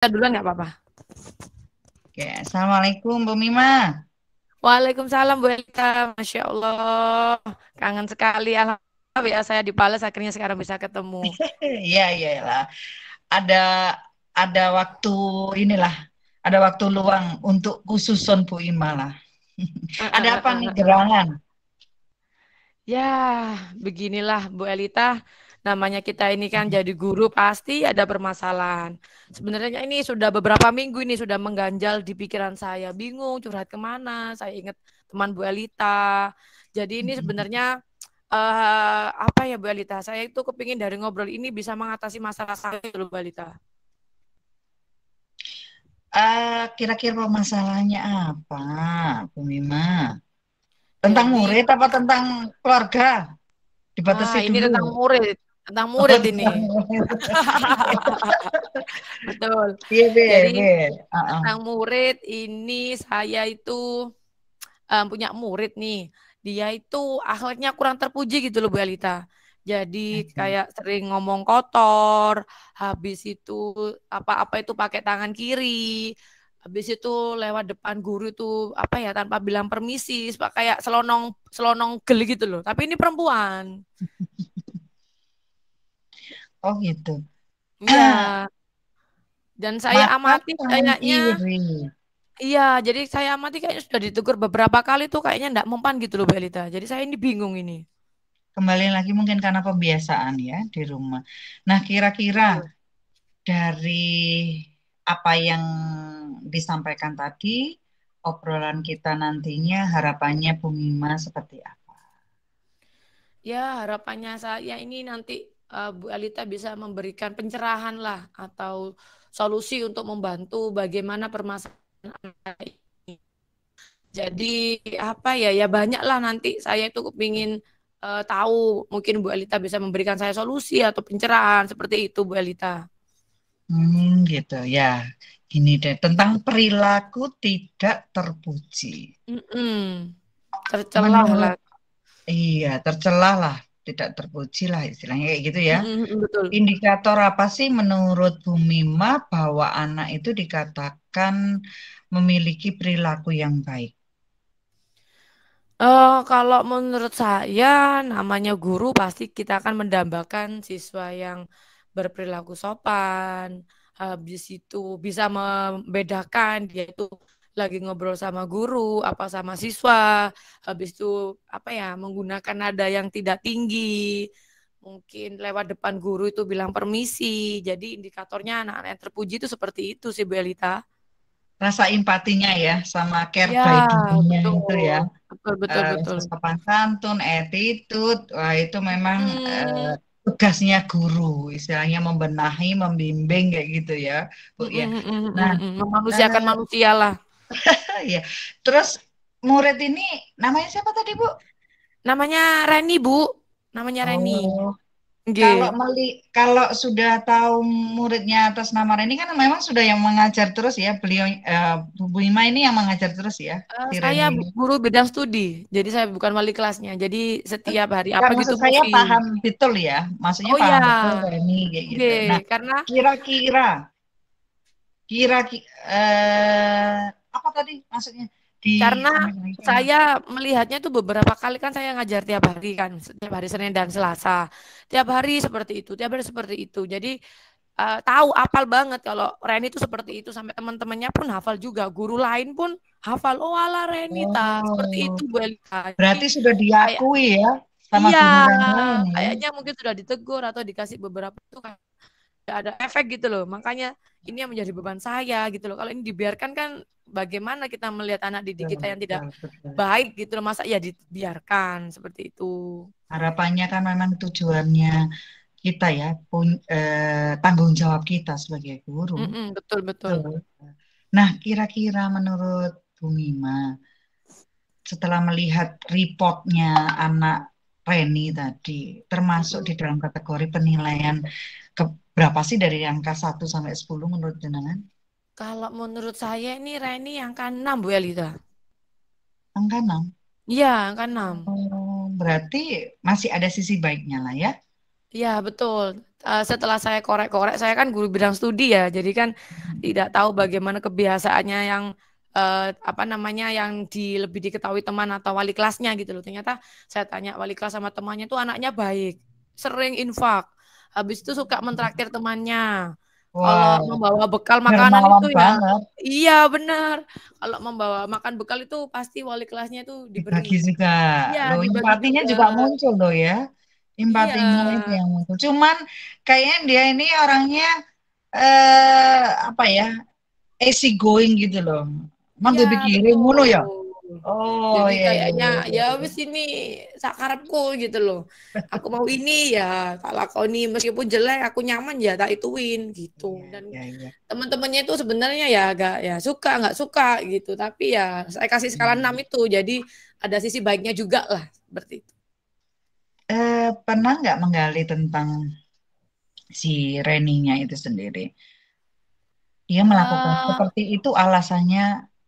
Duluan nggak apa-apa. Oke, Assalamualaikum Bu Mima. Waalaikumsalam Bu Elita, Masya Allah, kangen sekali. Alhamdulillah ya saya dibalas akhirnya sekarang bisa ketemu. Iya, iya lah. Ada ada waktu inilah, ada waktu luang untuk khususon Bu Ima lah. Eh, Ada eh, apa eh, nih eh, eh. gerangan? Ya, beginilah Bu Elita, namanya kita ini kan jadi guru pasti ada permasalahan. Sebenarnya ini sudah beberapa minggu ini sudah mengganjal di pikiran saya, bingung curhat kemana. Saya ingat teman Bu Elita. Jadi ini sebenarnya apa ya Bu Elita? Saya itu kepingin dari ngobrol ini bisa mengatasi masalah saya dulu Bu Elita. Kira-kira masalahnya apa, Bu Mima? Tentang Jadi, murid apa tentang keluarga? Dibatasi ini dulu. tentang murid, tentang Oh, murid ini. tentang murid. Betul. Iya, Be, Jadi Be. Uh-uh. tentang murid ini saya itu punya murid nih. Dia itu akhlaknya kurang terpuji gitu loh Bu Elita. Jadi kayak sering ngomong kotor, habis itu apa-apa itu pakai tangan kiri, habis itu lewat depan guru itu apa ya tanpa bilang permisi, kayak selonong selonong geli gitu loh. Tapi ini perempuan. Oh gitu. Iya, dan saya Mata amati tangan kayaknya, iri. iya, jadi saya amati kayaknya sudah ditegur beberapa kali tuh kayaknya enggak mempan gitu loh, Belita. Jadi saya ini bingung ini. Kembali lagi mungkin karena kebiasaan ya di rumah. Nah, kira-kira dari apa yang disampaikan tadi, obrolan kita nantinya harapannya Bu Mima seperti apa? Ya, harapannya saya ini nanti Bu Alita bisa memberikan pencerahan lah atau solusi untuk membantu bagaimana permasalahan anak ini. Jadi apa ya, ya banyak lah nanti saya itu kepingin tahu mungkin Bu Alita bisa memberikan saya solusi atau pencerahan seperti itu Bu Alita. Gitu ya. Gini deh, tentang perilaku tidak terpuji. Mm-mm. Tercelah Menurut, lah. iya, tercelah lah, tidak terpuji lah istilahnya kayak gitu ya. Mm-mm, betul. Indikator apa sih menurut Bu Mima bahwa anak itu dikatakan memiliki perilaku yang baik? Kalau menurut saya, namanya guru pasti kita akan mendambakan siswa yang berperilaku sopan, habis itu bisa membedakan dia itu lagi ngobrol sama guru, apa sama siswa, habis itu apa ya, menggunakan nada yang tidak tinggi, mungkin lewat depan guru itu bilang permisi. Jadi indikatornya anak-anak yang terpuji itu seperti itu sih, Bu Elita. Rasa empatinya ya sama care Ya, by doing-nya itu ya. betul, betul, betul, betul. Sopan santun, attitude, wah itu memang Hmm. tugasnya guru, istilahnya membenahi, membimbing kayak gitu ya, Bu Mm, ya. mm, mm, mm, Nah, mm. Memanusiakan eh, manusia lah. ya. Terus murid ini namanya siapa tadi, Bu? Namanya Reni, Bu. Namanya Reni. Oh, kalau Nggih. kalau sudah tahu muridnya atas nama Reni kan memang sudah yang mengajar terus ya, beliau Bu Ima ini yang mengajar terus ya, si Saya Reni ini. guru bidang studi. Jadi saya bukan wali kelasnya. Jadi setiap hari Kan apa gitu maksud saya movie. paham betul ya, maksudnya Oh paham betul ya, Reni kayak gitu. Nah, nggih. Karena kira-kira, kira apa tadi maksudnya di karena sampaikan? saya melihatnya tuh beberapa kali kan saya ngajar tiap hari kan, setiap hari Senin dan Selasa. Tiap hari seperti itu, tiap hari seperti itu. Jadi tahu hafal banget kalau Reni itu seperti itu sampai teman-temannya pun hafal juga, guru lain pun hafal. Oh ala Renita seperti itu Oh, Bu Elita. Jadi berarti sudah kayak diakui ya sama iya, guru yang lain ya. kayaknya mungkin sudah ditegur atau dikasih beberapa itu kan ada efek gitu loh. Makanya ini yang menjadi beban saya gitu loh. Kalau ini dibiarkan kan bagaimana kita melihat anak didik kita Betul, yang tidak betul, betul. baik gitu loh. Masa ya dibiarkan seperti itu. Harapannya kan memang tujuannya kita ya, tanggung jawab kita sebagai guru. Mm-mm, betul betul. Betul. Nah, kira-kira menurut Bu Mima, setelah melihat reportnya anak Reni tadi, termasuk Mm-mm. di dalam kategori penilaian ke, berapa sih dari angka 1 sampai 10 menurut jenengan? Kalau menurut saya ini Reni yang ke-6 Bu Elita. Angka 6. Iya, angka 6. Oh, berarti masih ada sisi baiknya lah ya. Iya betul. Setelah saya korek-korek, saya kan guru bidang studi ya, jadi kan tidak tahu bagaimana kebiasaannya yang apa namanya yang lebih diketahui teman atau wali kelasnya gitu loh. Ternyata saya tanya wali kelas sama temannya tuh anaknya baik, sering infak. Habis itu suka mentraktir temannya. Kalau Wah, membawa bekal makanan dermawan itu ya, banget. iya benar. Kalau membawa makan bekal itu pasti wali kelasnya itu Dibagi diberi. juga. Iya, Loh, dibagi empatinya juga. juga muncul loh ya. Iya. Empatinya itu yang muncul. Cuman kayaknya dia ini orangnya apa ya? Easy going gitu loh. Emang Iya, gue pikirin ngono ya. betul. Oh Jadi iya iya kayaknya iya ya iya. wis ini sakarepku gitu loh. Aku mau ini ya kalau kau ini meskipun jelek aku nyaman ya tak ituin gitu. Iya Dan iya iya. teman-temannya itu sebenarnya ya agak ya suka nggak suka gitu. Tapi ya saya kasih skala 6 Hmm. itu. Jadi ada sisi baiknya juga lah seperti itu. Pernah nggak menggali tentang si Reninya itu sendiri? Dia melakukan eh seperti itu alasannya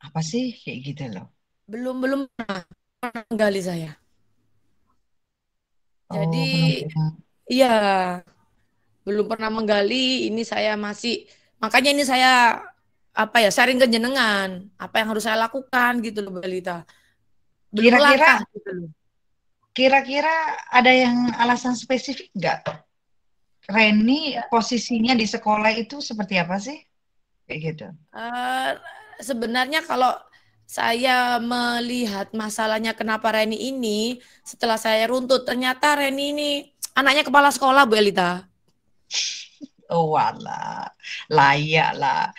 apa sih? Kayak gitu loh. belum belum pernah menggali saya. Jadi Oh, belum pernah. iya belum pernah menggali. Ini saya masih makanya ini saya apa ya sharing ke jenengan apa yang harus saya lakukan gitu loh Mbak Lita. Belum Kira-kira melangkah gitu loh. Kira-kira ada yang alasan spesifik nggak? Reni Ya, posisinya di sekolah itu seperti apa sih? Kayak gitu. eh, sebenarnya kalau saya melihat masalahnya kenapa Reni ini setelah saya runtut ternyata Reni ini anaknya kepala sekolah Bu Elita. Oh walah, layak lah.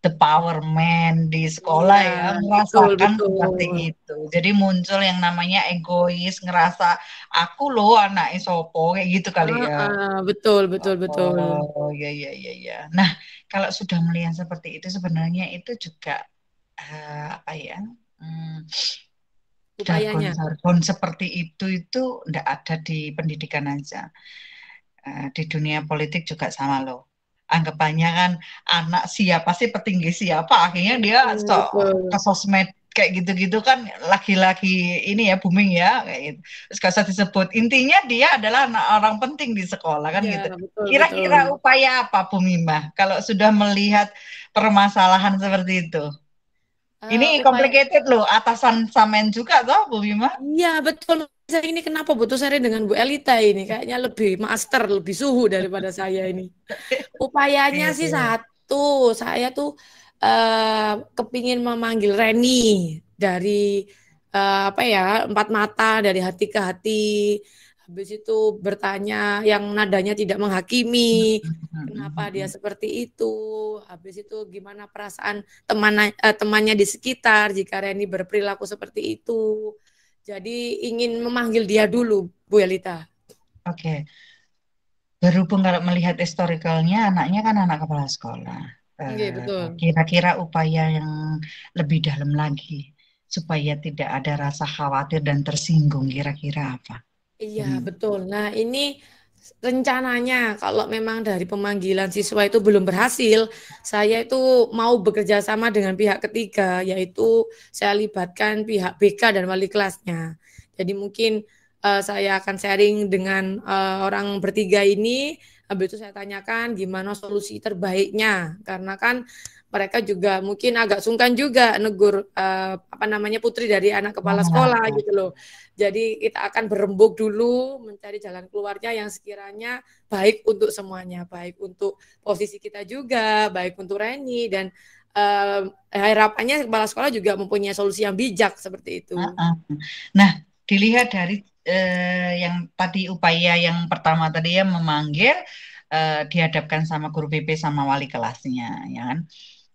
The power man di sekolah Iya, ya, betul merasakan seperti betul. itu. Jadi muncul yang namanya egois, ngerasa aku loh anak Sopo, kayak gitu kali ya. Betul betul betul. Oh, ya, ya, ya, ya. Nah, kalau sudah melihat seperti itu, sebenarnya itu juga apa ya? hmm, Upayanya. Jargon-jargon seperti itu enggak ada di pendidikan aja. Di dunia politik juga sama loh. Anggapannya kan anak siapa sih petinggi siapa, akhirnya dia sok ke Betul. sosmed kayak gitu-gitu kan lagi-lagi ini ya booming ya kayak gitu. Terus gak usah disebut. Intinya dia adalah anak orang penting di sekolah kan Iya, gitu. betul betul. Kira-kira upaya apa Bu Mimah kalau sudah melihat permasalahan seperti itu? Ini Upaya complicated loh, atasan samen juga toh Bu Mimah? iya betul. Saya ini kenapa butuh sharing dengan Bu Elita ini? Kayaknya lebih master, lebih suhu daripada saya ini. Upayanya Iya, sih iya. satu, saya tuh kepingin memanggil Reni dari apa ya empat mata dari hati ke hati. Habis itu bertanya yang nadanya tidak menghakimi, kenapa dia seperti itu. Habis itu gimana perasaan temannya di sekitar jika Reni berperilaku seperti itu. Jadi ingin memanggil dia dulu, Bu Elita. Oke. Berhubung kalau melihat historicalnya, anaknya kan anak kepala sekolah. Oke, betul. Kira-kira upaya yang lebih dalam lagi supaya tidak ada rasa khawatir dan tersinggung, kira-kira apa? Iya, Hmm. betul. Nah, ini rencananya kalau memang dari pemanggilan siswa itu belum berhasil, saya itu mau bekerja sama dengan pihak ketiga, yaitu saya libatkan pihak BK dan wali kelasnya. Jadi mungkin saya akan sharing dengan orang bertiga ini, habis itu saya tanyakan gimana solusi terbaiknya, karena kan mereka juga mungkin agak sungkan juga negur apa namanya putri dari anak kepala sekolah Ah, gitu loh. Jadi kita akan berembuk dulu mencari jalan keluarnya yang sekiranya baik untuk semuanya, baik untuk posisi kita juga, baik untuk Reni dan harapannya kepala sekolah juga mempunyai solusi yang bijak seperti ah, itu. ah. Nah, dilihat dari yang tadi upaya yang pertama tadi ya memanggil, dihadapkan sama guru BP sama wali kelasnya, ya kan?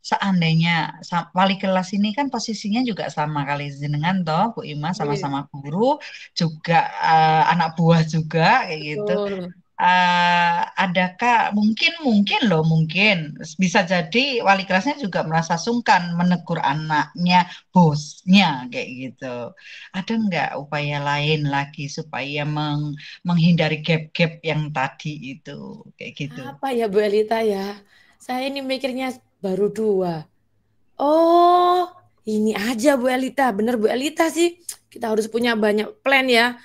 Seandainya wali kelas ini kan posisinya juga sama kali jenengan toh Bu Ima Oke, sama-sama guru juga anak buah juga kayak gitu. betul. Adakah mungkin mungkin loh mungkin bisa jadi wali kelasnya juga merasa sungkan menegur anaknya bosnya kayak gitu. Ada nggak upaya lain lagi supaya menghindari gap-gap yang tadi itu kayak gitu? Apa ya Bu Elita ya? Saya ini mikirnya baru dua. Oh, ini aja Bu Elita. Bener Bu Elita sih. Kita harus punya banyak plan ya.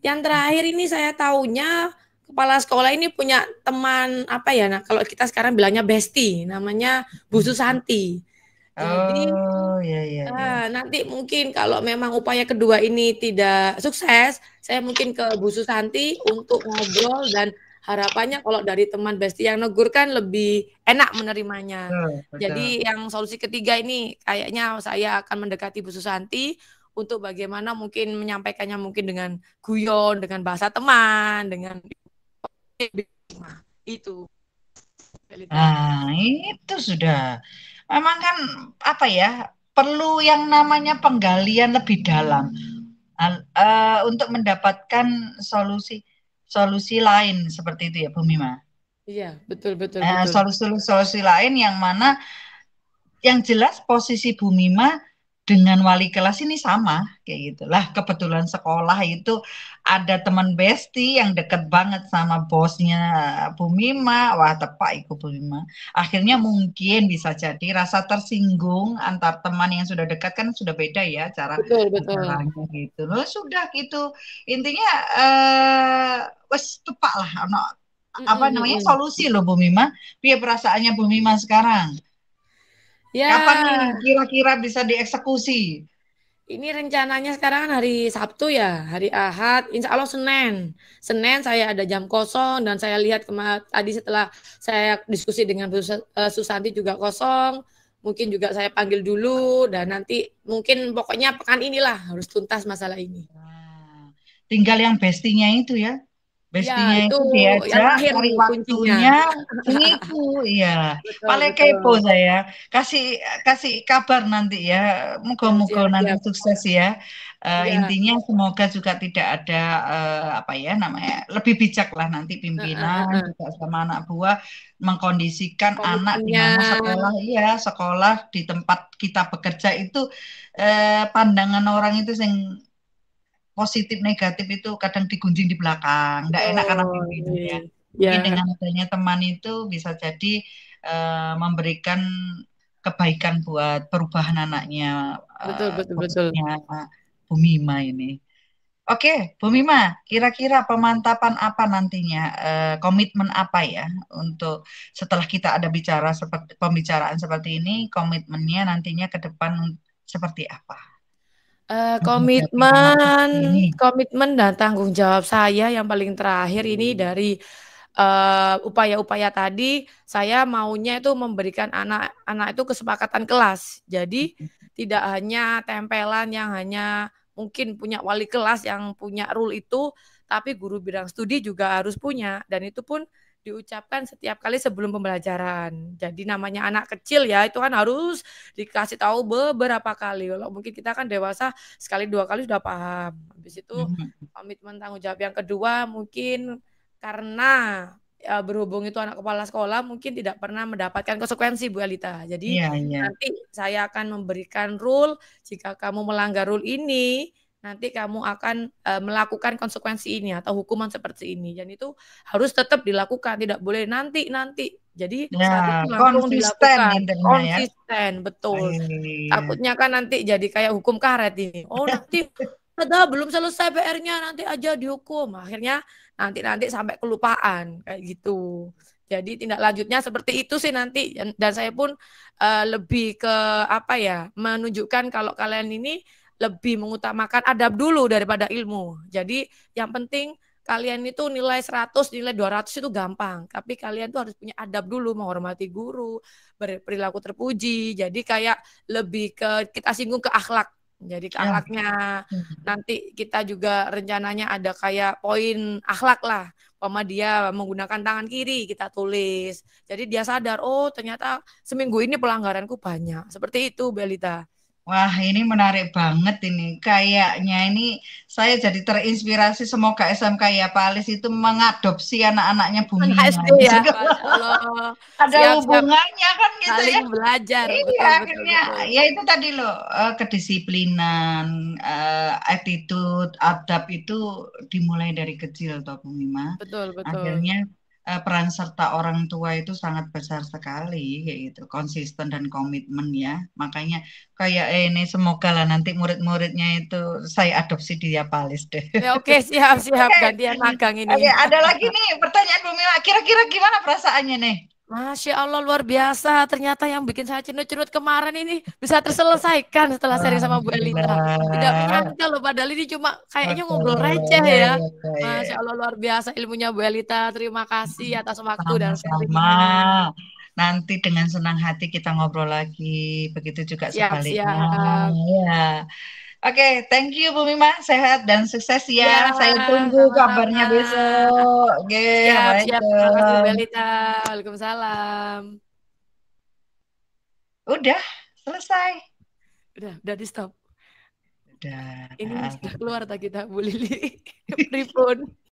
Yang terakhir ini saya taunya kepala sekolah ini punya teman apa ya? Nah, kalau kita sekarang bilangnya bestie, namanya Bu Susanti. Jadi Oh, ya, ya, ya. nanti mungkin kalau memang upaya kedua ini tidak sukses, saya mungkin ke Bu Susanti untuk ngobrol dan harapannya kalau dari teman Besti yang negur kan lebih enak menerimanya. Betul, betul. Jadi yang solusi ketiga ini kayaknya saya akan mendekati Bu Susanti untuk bagaimana mungkin menyampaikannya mungkin dengan guyon, dengan bahasa teman, dengan itu. Belita. Nah, itu sudah. Memang kan apa ya, perlu yang namanya penggalian lebih dalam untuk mendapatkan solusi solusi lain seperti itu ya, Bu Mima. Iya, betul betul betul. Solusi lain yang mana yang jelas posisi Bu Mima dengan wali kelas ini sama kayak gitu lah. Kebetulan sekolah itu ada teman besti yang deket banget sama bosnya Bu Mima. Wah, tepak itu Bu Mima. Akhirnya mungkin bisa jadi rasa tersinggung antar teman yang sudah dekat kan sudah beda ya cara Betul betul. bicaranya gitu. Loh, sudah gitu. Intinya wes tepak lah apa Mm-mm, namanya mm-mm. solusi loh Bu Mima. Biar perasaannya Bu Mima sekarang. Kapan nih Ya, kira-kira bisa dieksekusi? ini rencananya sekarang kan hari Sabtu ya, hari Ahad, insya Allah Senin. Senin saya ada jam kosong dan saya lihat tadi setelah saya diskusi dengan Susanti juga kosong. Mungkin juga saya panggil dulu dan nanti mungkin pokoknya pekan inilah harus tuntas masalah ini. Nah, tinggal yang bestinya itu ya. Ya, Bestinya itu itu yang diajak terakhir cari nih kuncinya. waktunya ngiku, iya. Betul, Paling kepo betul. saya. Kasih kasih kabar nanti ya. Siap, Moga-moga siap, nanti siap. sukses ya. Ya, Intinya semoga juga tidak ada apa ya namanya lebih bijak lah nanti pimpinan juga sama anak buah mengkondisikan anak di komitmennya. mana sekolah iya sekolah di tempat kita bekerja itu pandangan orang itu yang positif negatif itu kadang digunjing di belakang. Nggak enak karena Betul. pimpinannya. Ya, Mungkin dengan adanya teman itu bisa jadi memberikan kebaikan buat perubahan anaknya, betul, betul, betul. khususnya Bu Mima ini. Oke, Bu Mima, kira-kira pemantapan apa nantinya, komitmen apa ya untuk setelah kita ada bicara seperti pembicaraan seperti ini, komitmennya nantinya ke depan seperti apa? Menghadapi anak Komitmen kecil ini. komitmen dan tanggung jawab saya yang paling terakhir ini dari upaya-upaya tadi, saya maunya itu memberikan anak-anak itu kesepakatan kelas. Jadi tidak hanya tempelan yang hanya mungkin punya wali kelas yang punya rule itu, tapi guru bidang studi juga harus punya dan itu pun diucapkan setiap kali sebelum pembelajaran. Jadi namanya anak kecil ya, itu kan harus dikasih tahu beberapa kali. Kalau mungkin kita kan dewasa sekali dua kali sudah paham. Habis itu Mhm. komitmen tanggung jawab yang kedua mungkin karena berhubung itu anak kepala sekolah mungkin tidak pernah mendapatkan konsekuensi Bu Alita. Jadi Iya, iya. nanti saya akan memberikan rule jika kamu melanggar rule ini nanti kamu akan melakukan konsekuensi ini atau hukuman seperti ini dan itu harus tetap dilakukan tidak boleh nanti jadi Ya, saat itu langsung konsisten dilakukan intinya ya. konsisten betul Iya. takutnya kan nanti jadi kayak hukum karet ini oh nanti ada belum selesai PR-nya nanti aja dihukum akhirnya nanti sampai kelupaan kayak gitu jadi tindak lanjutnya seperti itu sih nanti dan saya pun lebih ke apa ya menunjukkan kalau kalian ini lebih mengutamakan adab dulu daripada ilmu. Jadi yang penting kalian itu nilai 100, nilai 200 itu gampang. Tapi kalian tuh harus punya adab dulu, menghormati guru, berperilaku terpuji. Jadi kayak lebih ke kita singgung ke akhlak. Jadi ke Ya. akhlaknya nanti kita juga rencananya ada kayak poin akhlak lah. Pama dia menggunakan tangan kiri kita tulis. Jadi dia sadar, oh ternyata seminggu ini pelanggaranku banyak. Seperti itu, Belita. Wah, ini menarik banget ini. Kayaknya ini saya jadi terinspirasi. Semoga SMK ya Pak Alis itu mengadopsi anak-anaknya Bu Anak Mima. SD Ini ya, juga Masya Allah. ada Siap-siap hubungannya kan gitu saling ya. belajar. Iya, Betul, betul, akhirnya betul. ya itu tadi loh kedisiplinan, attitude, adab itu dimulai dari kecil toh Bu Mima. Betul, betul. Akhirnya peran serta orang tua itu sangat besar sekali, kayak gitu, konsisten dan komitmen ya. Makanya kayak ini semoga lah nanti murid-muridnya itu saya adopsi dia Palis deh. Ya oke, siap-siap Oke, gantian magang ini. oke, ada lagi nih pertanyaan Bu Mila. Kira-kira gimana perasaannya nih? Masya Allah luar biasa. Ternyata yang bikin saya cenut-cenut kemarin ini bisa terselesaikan setelah sharing sama Bu Elita. Tidak Alhamdulillah. menyangka loh padahal ini cuma kayaknya ngobrol receh Betul. Ya, ya. ya, ya, Masya ya. Allah luar biasa ilmunya Bu Elita. Terima kasih atas waktu dan Sama-sama. sharingnya. Nanti dengan senang hati kita ngobrol lagi. Begitu juga sebaliknya. Siap-siap. Ya. Oke, thank you Bu Mima. Sehat dan sukses ya. Ya, Saya tunggu sama-sama. kabarnya besok. Oke, Siap-siap. Terima kasih Bu Assalamualaikum. Elita. Waalaikumsalam. Udah, selesai. Udah di stop. Ini Udah. sudah keluar tak kita Bu Lili. Pripun.